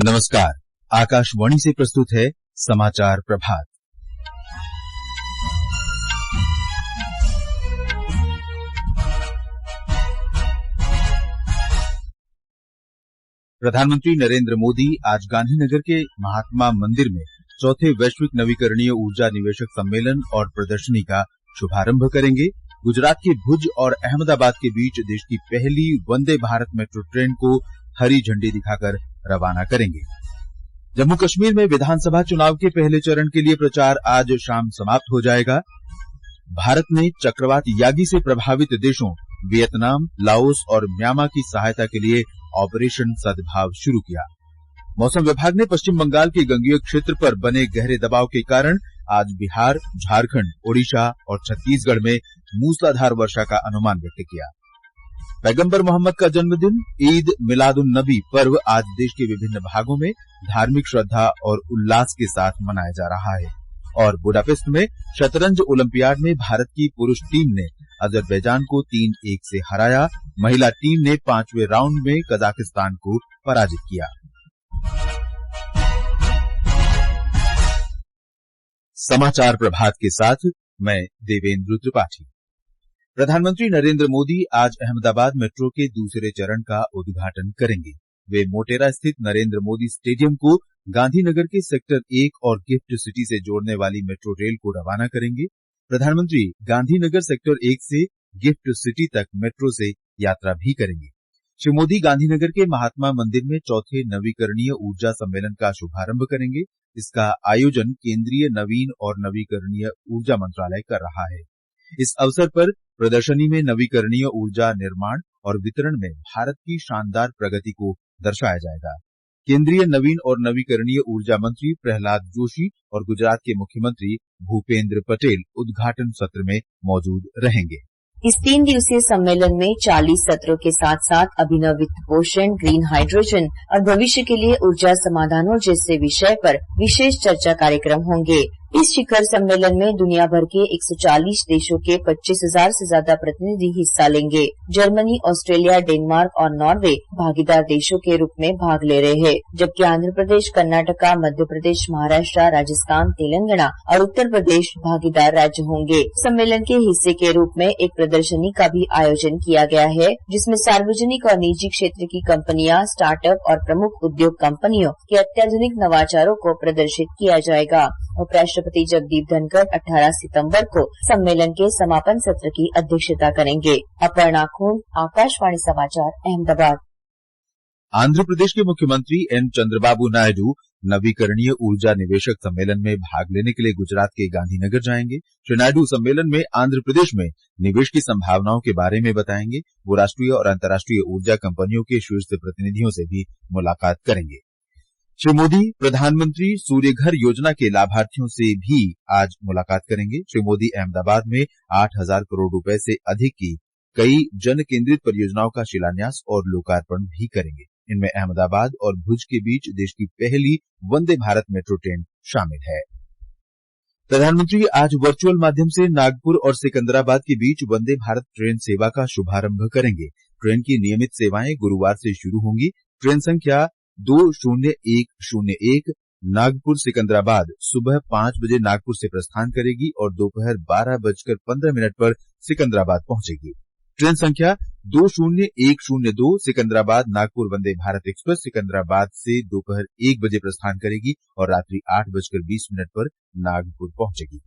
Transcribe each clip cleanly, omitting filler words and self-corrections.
नमस्कार। आकाशवाणी से प्रस्तुत है समाचार प्रभात। प्रधानमंत्री नरेंद्र मोदी आज गांधीनगर के महात्मा मंदिर में चौथे वैश्विक नवीकरणीय ऊर्जा निवेशक सम्मेलन और प्रदर्शनी का शुभारंभ करेंगे। गुजरात के भुज और अहमदाबाद के बीच देश की पहली वंदे भारत मेट्रो ट्रेन को हरी झंडी दिखाकर रवाना करेंगे। जम्मू कश्मीर में विधानसभा चुनाव के पहले चरण के लिए प्रचार आज शाम समाप्त हो जाएगा। भारत ने चक्रवात यागी से प्रभावित देशों वियतनाम, लाओस और म्यांमार की सहायता के लिए ऑपरेशन सद्भाव शुरू किया। मौसम विभाग ने पश्चिम बंगाल के गंगेय क्षेत्र पर बने गहरे दबाव के कारण आज बिहार, झारखंड, ओडिशा और छत्तीसगढ़ में मूसलाधार वर्षा का अनुमान व्यक्त किया। पैगंबर मोहम्मद का जन्मदिन ईद मिलाद उन नबी पर्व आज देश के विभिन्न भागों में धार्मिक श्रद्धा और उल्लास के साथ मनाया जा रहा है। और बुडापेस्ट में शतरंज ओलंपियाड में भारत की पुरुष टीम ने अजरबैजान को 3-1 से हराया। महिला टीम ने 5वें राउंड में कजाकिस्तान को पराजित किया। समाचार प्रभात के साथ मैं देवेंद्र त्रिपाठी। प्रधानमंत्री नरेंद्र मोदी आज अहमदाबाद मेट्रो के दूसरे चरण का उद्घाटन करेंगे। वे मोटेरा स्थित नरेंद्र मोदी स्टेडियम को गांधीनगर के सेक्टर 1 और गिफ्ट सिटी से जोड़ने वाली मेट्रो रेल को रवाना करेंगे। प्रधानमंत्री गांधीनगर सेक्टर 1 से गिफ्ट सिटी तक मेट्रो से यात्रा भी करेंगे। श्री मोदी गांधीनगर के महात्मा मंदिर में चौथे नवीकरणीय ऊर्जा सम्मेलन का शुभारंभ करेंगे। इसका आयोजन केंद्रीय नवीन और नवीकरणीय ऊर्जा मंत्रालय कर रहा है। इस अवसर पर प्रदर्शनी में नवीकरणीय ऊर्जा निर्माण और वितरण में भारत की शानदार प्रगति को दर्शाया जाएगा। केंद्रीय नवीन और नवीकरणीय ऊर्जा मंत्री प्रहलाद जोशी और गुजरात के मुख्यमंत्री भूपेंद्र पटेल उद्घाटन सत्र में मौजूद रहेंगे। इस 3 दिवसीय सम्मेलन में 40 सत्रों के साथ साथ अभिनव वित्त पोषण, ग्रीन हाइड्रोजन और भविष्य के लिए ऊर्जा समाधानों जैसे विषय पर विशेष चर्चा कार्यक्रम होंगे। इस शिखर सम्मेलन में दुनिया भर के 140 देशों के 25,000 से ज्यादा प्रतिनिधि हिस्सा लेंगे। जर्मनी, ऑस्ट्रेलिया, डेनमार्क और नॉर्वे भागीदार देशों के रूप में भाग ले रहे हैं, जबकि आंध्र प्रदेश, कर्नाटका, मध्य प्रदेश, महाराष्ट्र, राजस्थान, तेलंगाना और उत्तर प्रदेश भागीदार राज्य होंगे। सम्मेलन के हिस्से के रूप में एक प्रदर्शनी का भी आयोजन किया गया है, जिसमें सार्वजनिक और निजी क्षेत्र की कंपनियां, स्टार्टअप और प्रमुख उद्योग कंपनियों के अत्याधुनिक नवाचारों को प्रदर्शित किया जाएगा। उपराष्ट्रपति जगदीप धनखड़ 18 सितंबर को सम्मेलन के समापन सत्र की अध्यक्षता करेंगे। अपर्णा खून, आकाशवाणी समाचार, अहमदाबाद। आंध्र प्रदेश के मुख्यमंत्री एन चंद्रबाबू नायडू नवीकरणीय ऊर्जा निवेशक सम्मेलन में भाग लेने के लिए गुजरात के गांधीनगर जाएंगे। श्री नायडू सम्मेलन में आंध्र प्रदेश में निवेश की संभावनाओं के बारे में बताएंगे। वो राष्ट्रीय और अंतर्राष्ट्रीय ऊर्जा कंपनियों के शीर्ष प्रतिनिधियों से भी मुलाकात करेंगे। श्री मोदी प्रधानमंत्री सूर्यघर योजना के लाभार्थियों से भी आज मुलाकात करेंगे। श्री मोदी अहमदाबाद में 8,000 करोड़ रुपए से अधिक की कई जन केंद्रित परियोजनाओं का शिलान्यास और लोकार्पण भी करेंगे। इनमें अहमदाबाद और भुज के बीच देश की पहली वंदे भारत मेट्रो ट्रेन शामिल है। प्रधानमंत्री आज वर्चुअल माध्यम से नागपुर और सिकंदराबाद के बीच वंदे भारत ट्रेन सेवा का शुभारंभ करेंगे। ट्रेन की नियमित सेवाएं गुरुवार से शुरू होंगी। ट्रेन संख्या 20101 नागपुर सिकंदराबाद सुबह 5 बजे नागपुर से प्रस्थान करेगी और दोपहर 12:15 पर सिकंदराबाद पहुंचेगी। ट्रेन संख्या 20102 सिकंदराबाद नागपुर वंदे भारत एक्सप्रेस सिकंदराबाद से दोपहर 1 बजे प्रस्थान करेगी और रात्रि 8:20 पर नागपुर पहुंचेगी।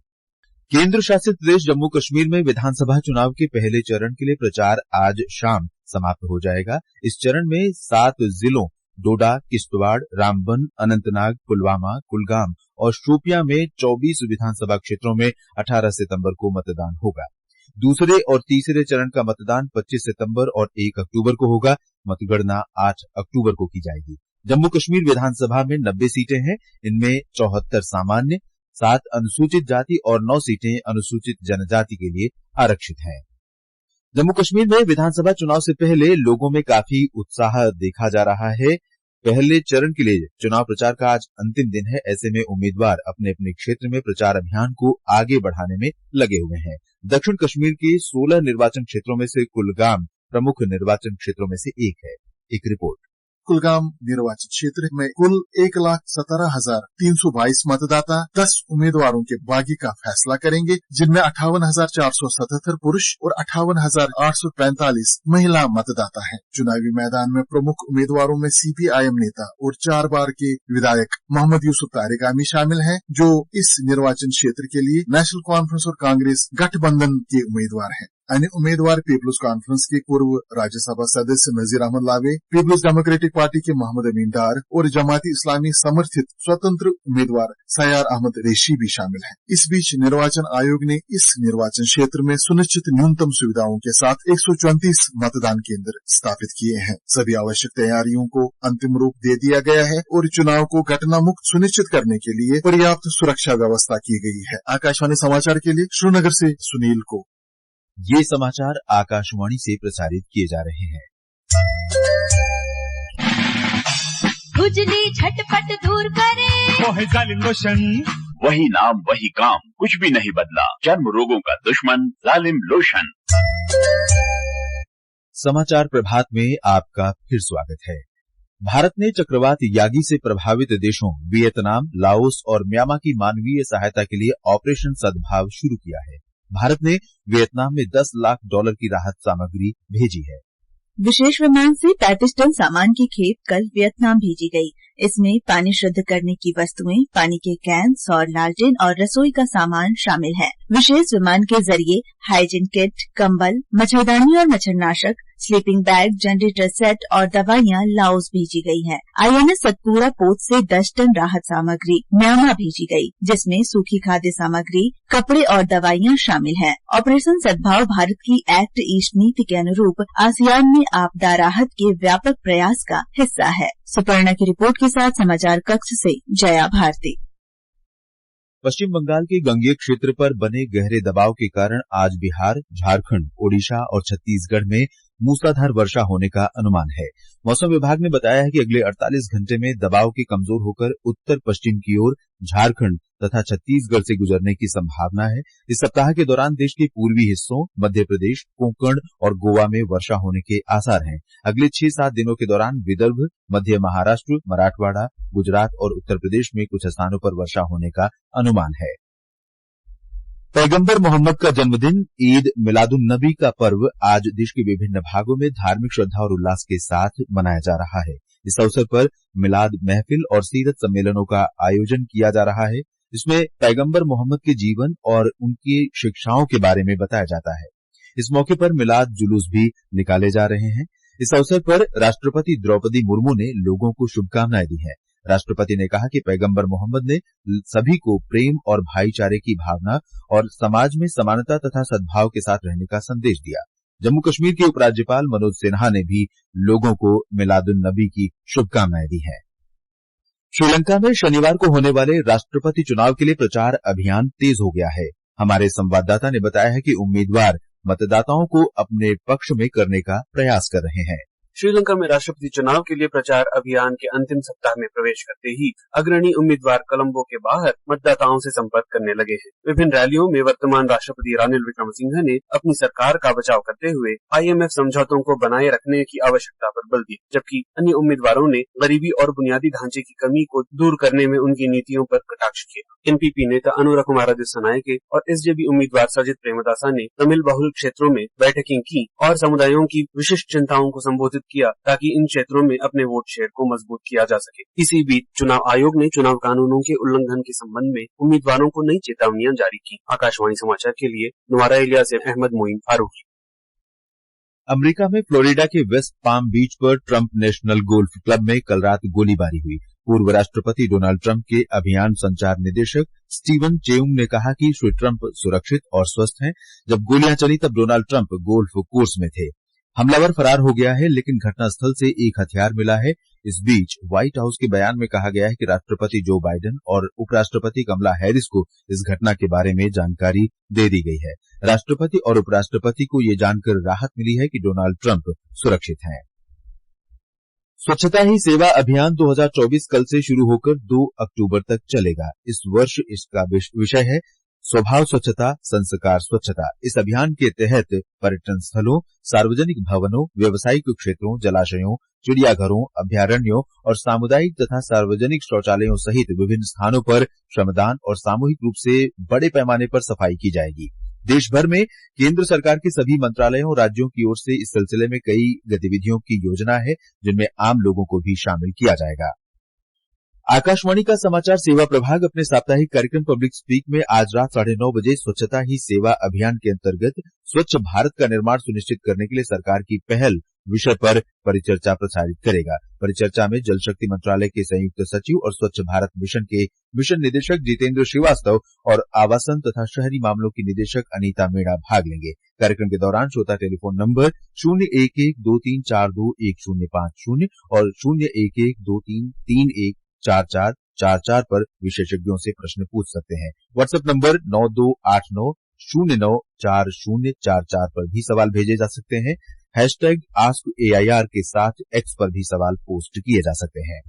केंद्र शासित प्रदेश जम्मू कश्मीर में विधानसभा चुनाव के पहले चरण के लिए प्रचार आज शाम समाप्त हो जाएगा। इस चरण में 7 जिलों डोडा, किश्तवाड़, रामबन, अनंतनाग, पुलवामा, कुलगाम और शोपियां में 24 विधानसभा क्षेत्रों में 18 सितंबर को मतदान होगा। दूसरे और तीसरे चरण का मतदान 25 सितंबर और 1 अक्टूबर को होगा। मतगणना 8 अक्टूबर को की जाएगी। जम्मू कश्मीर विधानसभा में 90 सीटें हैं। इनमें 74 सामान्य, 7 अनुसूचित जाति और 9 सीटें अनुसूचित जनजाति के लिए आरक्षित हैं। जम्मू कश्मीर में विधानसभा चुनाव से पहले लोगों में काफी उत्साह देखा जा रहा है। पहले चरण के लिए चुनाव प्रचार का आज अंतिम दिन है। ऐसे में उम्मीदवार अपने अपने क्षेत्र में प्रचार अभियान को आगे बढ़ाने में लगे हुए हैं। दक्षिण कश्मीर के 16 निर्वाचन क्षेत्रों में से कुलगाम प्रमुख निर्वाचन क्षेत्रों में से एक है। एक रिपोर्ट। कुलगाम निर्वाचन क्षेत्र में कुल 1,17,322 मतदाता 10 उम्मीदवारों के बागी का फैसला करेंगे, जिनमें 58,477 पुरुष और 58,845 महिला मतदाता हैं। चुनावी मैदान में प्रमुख उम्मीदवारों में CPIM नेता और 4 बार के विधायक मोहम्मद यूसुफ तारिगामी शामिल हैं, जो इस निर्वाचन क्षेत्र के लिए नेशनल कॉन्फ्रेंस और कांग्रेस गठबंधन के उम्मीदवार हैं। अन्य उम्मीदवार पीपल्स कॉन्फ्रेंस के पूर्व राज्यसभा सदस्य नजीर अहमद लावे, पीपल्स डेमोक्रेटिक पार्टी के मोहम्मद अमीन डार और जमाती इस्लामी समर्थित स्वतंत्र उम्मीदवार सयार अहमद रेशी भी शामिल हैं। इस बीच निर्वाचन आयोग ने इस निर्वाचन क्षेत्र में सुनिश्चित न्यूनतम सुविधाओं के साथ 134 मतदान केंद्र स्थापित किए हैं। सभी आवश्यक तैयारियों को अंतिम रूप दे दिया गया है और चुनाव को घटना मुक्त सुनिश्चित करने के लिए पर्याप्त सुरक्षा व्यवस्था की गई है। आकाशवाणी समाचार के लिए श्रीनगर से सुनील को। ये समाचार आकाशवाणी से प्रसारित किए जा रहे हैं। खुजली झटपट दूर करे, वो है जालिम लोशन। वही नाम वही काम, कुछ भी नहीं बदला। चर्म रोगों का दुश्मन जालिम लोशन। समाचार प्रभात में आपका फिर स्वागत है। भारत ने चक्रवात यागी से प्रभावित देशों वियतनाम, लाओस और म्यांमार की मानवीय सहायता के लिए ऑपरेशन सद्भाव शुरू किया है। भारत ने वियतनाम में $10 लाख की राहत सामग्री भेजी है। विशेष विमान से 35 टन सामान की खेप कल वियतनाम भेजी गई। इसमें पानी शुद्ध करने की वस्तुएं, पानी के कैन, सौर लालटेन और रसोई का सामान शामिल है। विशेष विमान के जरिए हाइजीन किट, कंबल, मच्छरदानी और मच्छरनाशक, स्लीपिंग बैग, जनरेटर सेट और दवाइयां लाओस भेजी गई है। INS सतपुरा पोत से 10 टन राहत सामग्री म्यांमार भेजी गई, जिसमें सूखी खाद्य सामग्री, कपड़े और दवाइयां शामिल हैं। ऑपरेशन सद्भाव भारत की एक्ट ईस्ट नीति के अनुरूप आसियान में आपदा राहत के व्यापक प्रयास का हिस्सा है। सुपर्णा की रिपोर्ट के साथ समाचार कक्ष से जया भारती। पश्चिम बंगाल के गंगेय क्षेत्र पर बने गहरे दबाव के कारण आज बिहार, झारखंड, ओडिशा और छत्तीसगढ़ में मूसलाधार वर्षा होने का अनुमान है। मौसम विभाग ने बताया है कि अगले 48 घंटे में दबाव के कमजोर होकर उत्तर पश्चिम की ओर झारखंड तथा छत्तीसगढ़ से गुजरने की संभावना है। इस सप्ताह के दौरान देश के पूर्वी हिस्सों, मध्य प्रदेश, कोंकण और गोवा में वर्षा होने के आसार हैं। अगले 6-7 दिनों के दौरान विदर्भ, मध्य महाराष्ट्र, मराठवाड़ा, गुजरात और उत्तर प्रदेश में कुछ स्थानों पर वर्षा होने का अनुमान है। पैगंबर मोहम्मद का जन्मदिन ईद मिलादुन्नबी का पर्व आज देश के विभिन्न भागों में धार्मिक श्रद्धा और उल्लास के साथ मनाया जा रहा है। इस अवसर पर मिलाद महफिल और सीरत सम्मेलनों का आयोजन किया जा रहा है। इसमें पैगंबर मोहम्मद के जीवन और उनकी शिक्षाओं के बारे में बताया जाता है। इस मौके पर मिलाद जुलूस भी निकाले जा रहे हैं। इस अवसर पर राष्ट्रपति द्रौपदी मुर्मू ने लोगों को शुभकामनाएं दी हैं। राष्ट्रपति ने कहा कि पैगंबर मोहम्मद ने सभी को प्रेम और भाईचारे की भावना और समाज में समानता तथा सद्भाव के साथ रहने का संदेश दिया। जम्मू कश्मीर के उपराज्यपाल मनोज सिन्हा ने भी लोगों को मिलादुन्नबी की शुभकामनाएं दी हैं। श्रीलंका में शनिवार को होने वाले राष्ट्रपति चुनाव के लिए प्रचार अभियान तेज हो गया है। हमारे संवाददाता ने बताया है कि उम्मीदवार मतदाताओं को अपने पक्ष में करने का प्रयास कर रहे हैं। श्रीलंका में राष्ट्रपति चुनाव के लिए प्रचार अभियान के अंतिम सप्ताह में प्रवेश करते ही अग्रणी उम्मीदवार कोलंबो के बाहर मतदाताओं से संपर्क करने लगे हैं। विभिन्न रैलियों में वर्तमान राष्ट्रपति रानिल विक्रमसिंघे ने अपनी सरकार का बचाव करते हुए IMF समझौतों को बनाए रखने की आवश्यकता पर बल दिया, जबकि अन्य उम्मीदवारों ने गरीबी और बुनियादी ढांचे की कमी को दूर करने में उनकी नीतियों पर कटाक्ष किया। NPP नेता अनुरा कुमारा दिस्सनायके और SJP उम्मीदवार सजित प्रेमदासा ने तमिल बहुल क्षेत्रों में बैठकें की और समुदायों की विशिष्ट चिंताओं को संबोधित किया, ताकि इन क्षेत्रों में अपने वोट शेयर को मजबूत किया जा सके। इसी बीच चुनाव आयोग ने चुनाव कानूनों के उल्लंघन के संबंध में उम्मीदवारों को नई चेतावनियां जारी की। आकाशवाणी समाचार के लिए नुमारा एलिया से अहमद मोइन फारूकी। अमेरिका में फ्लोरिडा के वेस्ट पाम बीच पर ट्रंप नेशनल गोल्फ क्लब में कल रात गोलीबारी हुई। पूर्व राष्ट्रपति डोनाल्ड ट्रंप के अभियान संचार निदेशक स्टीवन चेयुंग ने कहा कि श्री ट्रंप सुरक्षित और स्वस्थ हैं। जब गोलियां चली तब डोनाल्ड ट्रंप गोल्फ कोर्स में थे। हमलावर फरार हो गया है, लेकिन घटनास्थल से एक हथियार मिला है। इस बीच व्हाइट हाउस के बयान में कहा गया है कि राष्ट्रपति जो बाइडेन और उपराष्ट्रपति कमला हैरिस को इस घटना के बारे में जानकारी दे दी गई है। राष्ट्रपति और उपराष्ट्रपति को ये जानकर राहत मिली है कि डोनाल्ड ट्रंप सुरक्षित हैं। स्वच्छता ही सेवा अभियान 2024 कल से शुरू होकर 2 अक्टूबर तक चलेगा। इस वर्ष इसका विषय है स्वभाव स्वच्छता, संस्कार स्वच्छता। इस अभियान के तहत पर्यटन स्थलों, सार्वजनिक भवनों, व्यावसायिक क्षेत्रों, जलाशयों, चिड़ियाघरों, अभ्यारण्यों और सामुदायिक तथा सार्वजनिक शौचालयों सहित विभिन्न स्थानों पर श्रमदान और सामूहिक रूप से बड़े पैमाने पर सफाई की जाएगी। देश भर में केंद्र सरकार के सभी मंत्रालयों और राज्यों की ओर से इस सिलसिले में कई गतिविधियों की योजना है, जिनमें आम लोगों को भी शामिल किया जाएगा। आकाशवाणी का समाचार सेवा प्रभाग अपने साप्ताहिक कार्यक्रम पब्लिक स्पीक में आज रात 9:30 बजे स्वच्छता ही सेवा अभियान के अंतर्गत स्वच्छ भारत का निर्माण सुनिश्चित करने के लिए सरकार की पहल विषय पर परिचर्चा प्रसारित करेगा। परिचर्चा में जल शक्ति मंत्रालय के संयुक्त सचिव और स्वच्छ भारत मिशन के मिशन निदेशक जितेंद्र श्रीवास्तव और आवासन तथा शहरी मामलों की निदेशक अनीता मीणा भाग लेंगे। कार्यक्रम के दौरान श्रोता टेलीफोन नंबर 01123421050 और 01123314444 पर विशेषज्ञों से प्रश्न पूछ सकते हैं। व्हाट्सएप नंबर 9289094044 पर भी सवाल भेजे जा सकते हैं। #AskAIR के साथ एक्स पर भी सवाल पोस्ट किए जा सकते हैं।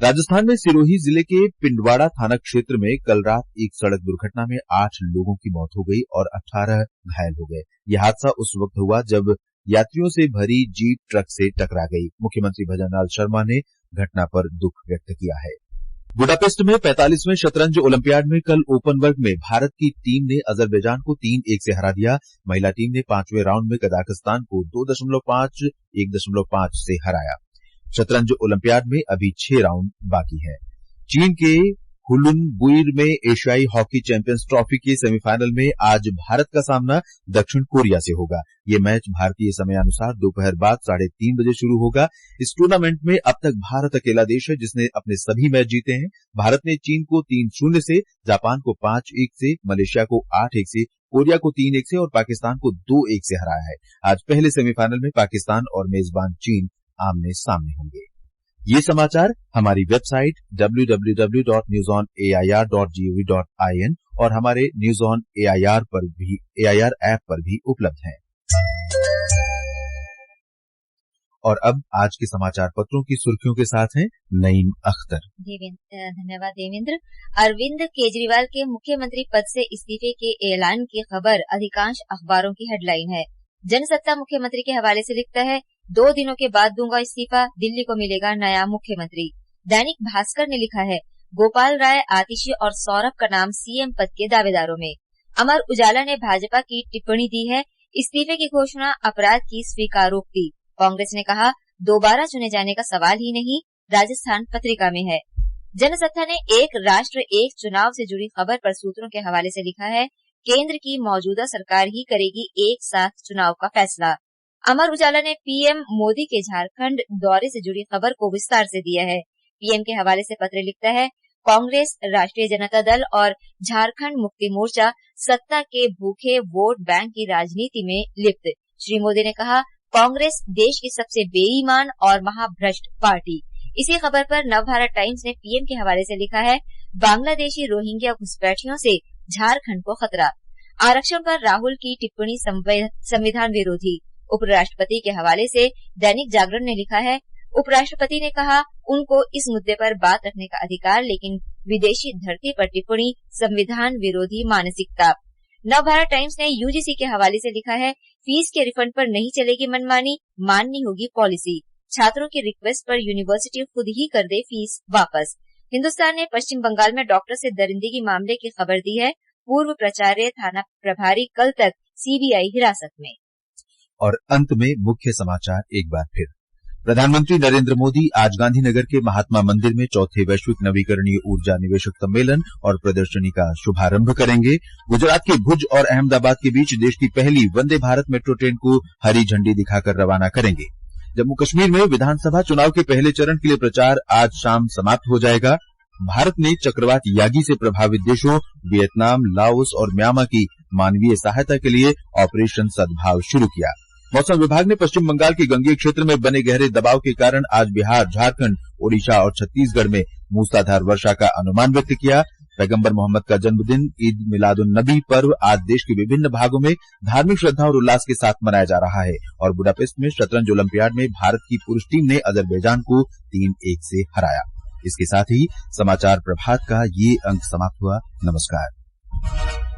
राजस्थान में सिरोही जिले के पिंडवाड़ा थाना क्षेत्र में कल रात एक सड़क दुर्घटना में 8 लोगों की मौत हो गई और 18 घायल हो गए। यह हादसा उस वक्त हुआ जब यात्रियों से भरी जीप ट्रक से टकरा गई। मुख्यमंत्री भजनलाल शर्मा ने घटना पर दुख व्यक्त किया है। बुडापेस्ट में 45वें शतरंज ओलंपियाड में कल ओपन वर्ग में भारत की टीम ने अजरबैजान को 3-1 से हरा दिया। महिला टीम ने 5वें राउंड में कजाकिस्तान को 2.5, 1.5 से हराया। शतरंज ओलंपियाड में अभी 6 राउंड बाकी हैं। चीन के हुलुन बुइर में एशियाई हॉकी चैंपियंस ट्रॉफी के सेमीफाइनल में आज भारत का सामना दक्षिण कोरिया से होगा। ये मैच भारतीय समयानुसार दोपहर बाद 3:30 बजे शुरू होगा। इस टूर्नामेंट में अब तक भारत अकेला देश है जिसने अपने सभी मैच जीते हैं। भारत ने चीन को 3-0 से, जापान को 5-1 से, मलेशिया को 8-1 से, कोरिया को 3-1 से और पाकिस्तान को 2-1 से हराया है। आज पहले सेमीफाइनल में पाकिस्तान और मेजबान चीन आमने सामने होंगे। ये समाचार हमारी वेबसाइट www.newsonair.gov.in और हमारे न्यूज ऑन AIR ऐप पर भी उपलब्ध हैं। और अब आज के समाचार पत्रों की सुर्खियों के साथ हैं नईम अख्तर। धन्यवाद देवेंद्र। अरविंद केजरीवाल के मुख्यमंत्री पद से इस्तीफे के ऐलान की खबर अधिकांश अखबारों की हेडलाइन है। जनसत्ता मुख्यमंत्री के हवाले से लिखता है, 2 दिनों के बाद दूंगा इस्तीफा, दिल्ली को मिलेगा नया मुख्यमंत्री। दैनिक भास्कर ने लिखा है, गोपाल राय, आतिशी और सौरभ का नाम सीएम पद के दावेदारों में। अमर उजाला ने भाजपा की टिप्पणी दी है, इस्तीफे की घोषणा अपराध की स्वीकारोक्ति। कांग्रेस ने कहा, दोबारा चुने जाने का सवाल ही नहीं, राजस्थान पत्रिका में है। जनसत्ता ने एक राष्ट्र एक चुनाव से जुड़ी खबर पर सूत्रों के हवाले से लिखा है, केंद्र की मौजूदा सरकार ही करेगी एक साथ चुनाव का फैसला। अमर उजाला ने पीएम मोदी के झारखंड दौरे से जुड़ी खबर को विस्तार से दिया है। पीएम के हवाले से पत्र लिखता है, कांग्रेस, राष्ट्रीय जनता दल और झारखंड मुक्ति मोर्चा सत्ता के भूखे वोट बैंक की राजनीति में लिप्त। श्री मोदी ने कहा, कांग्रेस देश की सबसे बेईमान और महाभ्रष्ट पार्टी। इसी खबर पर नवभारत टाइम्स ने पीएम के हवाले से लिखा है, बांग्लादेशी रोहिंग्या घुसपैठियों से झारखंड को खतरा। आरक्षण पर राहुल की टिप्पणी संविधान विरोधी। उपराष्ट्रपति के हवाले से दैनिक जागरण ने लिखा है, उपराष्ट्रपति ने कहा, उनको इस मुद्दे पर बात रखने का अधिकार, लेकिन विदेशी धरती पर टिप्पणी संविधान विरोधी मानसिकता। नवभारत टाइम्स ने यूजीसी के हवाले से लिखा है, फीस के रिफंड पर नहीं चलेगी मनमानी, माननी होगी पॉलिसी। छात्रों की रिक्वेस्ट पर यूनिवर्सिटी खुद ही कर दे फीस वापस। हिन्दुस्तान ने पश्चिम बंगाल में डॉक्टर से दरिंदगी मामले की खबर दी है, पूर्व प्राचार्य थाना प्रभारी कल तक सीबीआई हिरासत में। और अंत में मुख्य समाचार एक बार फिर। प्रधानमंत्री नरेंद्र मोदी आज गांधीनगर के महात्मा मंदिर में चौथे वैश्विक नवीकरणीय ऊर्जा निवेशक सम्मेलन और प्रदर्शनी का शुभारंभ करेंगे। गुजरात के भुज और अहमदाबाद के बीच देश की पहली वंदे भारत मेट्रो ट्रेन को हरी झंडी दिखाकर रवाना करेंगे। जम्मू कश्मीर में विधानसभा चुनाव के पहले चरण के लिए प्रचार आज शाम समाप्त हो जाएगा। भारत ने चक्रवात यागी से प्रभावित देशों वियतनाम, लाओस और म्यांमा की मानवीय सहायता के लिए ऑपरेशन सद्भाव शुरू किया। मौसम विभाग ने पश्चिम बंगाल के गंगेय क्षेत्र में बने गहरे दबाव के कारण आज बिहार, झारखंड, ओडिशा और छत्तीसगढ़ में मूसलाधार वर्षा का अनुमान व्यक्त किया। पैगंबर मोहम्मद का जन्मदिन ईद मिलादुन नबी पर्व आज देश के विभिन्न भागों में धार्मिक श्रद्धा और उल्लास के साथ मनाया जा रहा है। और बुडापेस्ट में शतरंज ओलंपियाड में भारत की पुरुष टीम ने अजरबैजान को 3-1 से हराया। इसके साथ ही समाचार प्रभात का ये अंक समाप्त हुआ। नमस्कार।